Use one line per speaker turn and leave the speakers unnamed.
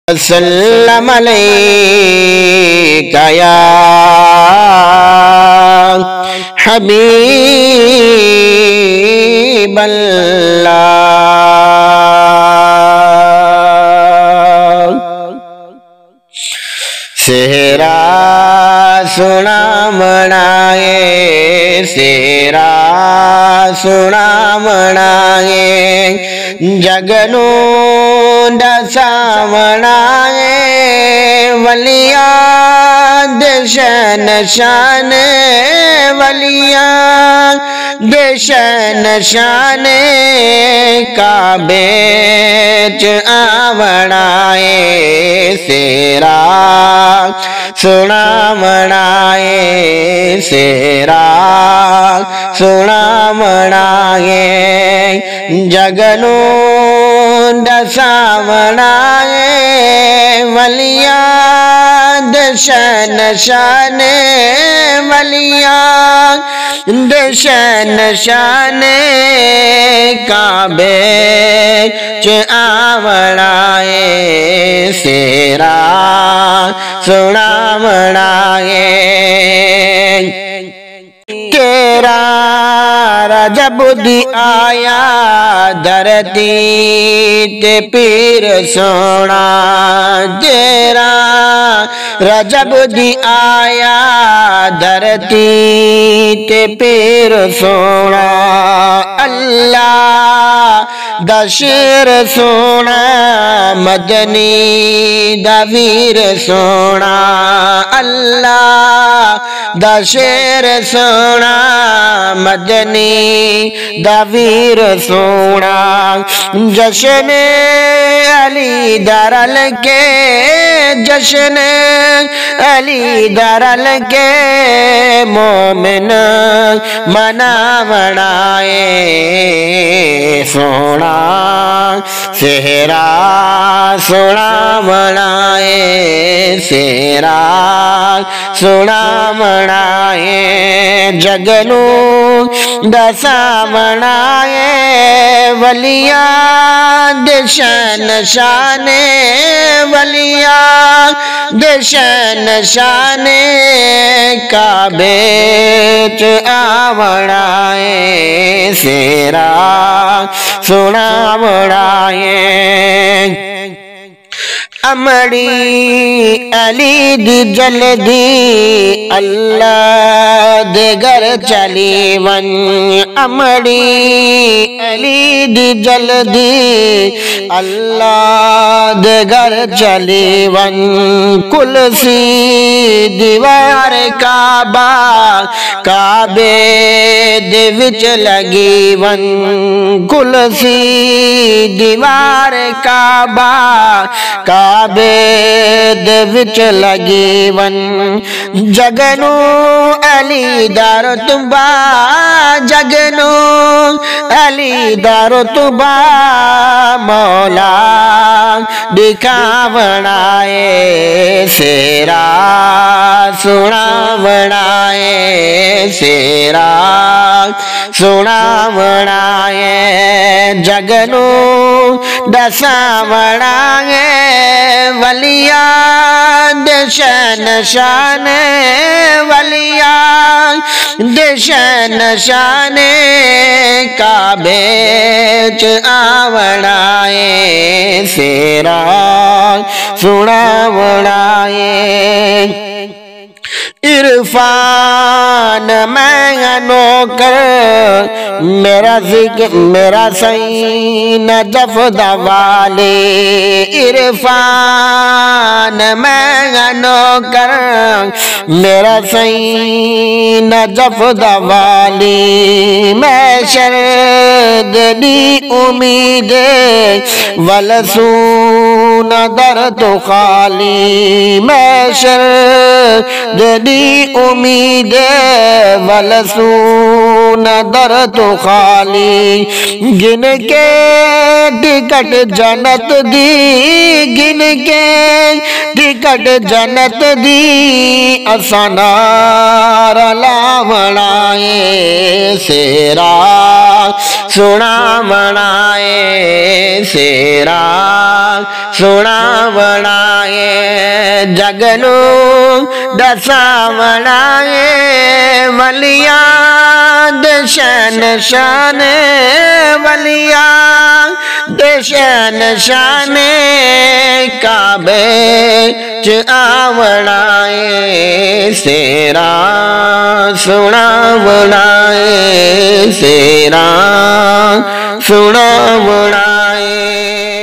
सल्लम अलैका या हबीबल्लाह। सेहरा सुना मनाए, सेहरा सुना मनाए, जगनू दसा मनाए, वलिया देशन शान, वलिया देशन शान, काबे च आवड़ाए, सेरा सुना मनाए, सेरा सुना मनाए, जगनू दसा मनाए, वलिया देशन शान, वलिया देशन शान, काबे च आवड़ाए, सेरा सुना मनाए। तेरा रजब दी आया धरती ते पीर सोना, तेरा रजब दी आया धरती ते पीर सोना, अल्लाह दशर सोना, मदनी दवीर सोना, अल्लाह दशर सोना, मदनी दवीर सोना, जश्न अली दरल के, जश्न अली दरल के, मोमिन मनावड़ाए, सोना सेहरा सोना मनाए, सेहरा सोना मनाए, जगनू दसा मनाए, वलिया देशन शान, वलिया देशन शान, काबे च आवड़ाए, सेरा सोना मनाए। अमड़ी अली दी जल्दी अल्लाह दे घर चली वन, अमड़ी अली दी जल्दी अल्लाह दे घर चली वन, कुलसी दीवार काबा काबे दे विच लगी वन, कुलसी दीवार काबा काबे दे विच लगी वन, जगनू अली दार तुबा, जगनू अली दार तुबा, मौला दिखावड़ाए, सेरा सुना बनाए, सेरा सुना बनाए, जगनू दसा बनाए, वलिया देशन शान, वलिया देशन शान, काबे च आवड़ाए, सेरा सुना बनाए। इरफान मैं नौकर मेरा जिक्र मेरा सही नजफ दवाले, इरफान मैं नौकर मेरा सही नजफ दवाले, मैं शर्दी उम्मीद वलसू नदर तो खाली, मैं शर्दी उम्मीद वलसू नदर तो खाली, गिन के टिकट जन्नत दी, गिन के टिकट जन्नत दी, असानार लावड़ाए, सेरा सुना मनाए, सेरा सुना बना है जगनू दसावड़ा है वलिया दशन शान वलिया दशन शान काबे च आवड़ा है सेरा सुना बनाए सेरा सुना बनाए।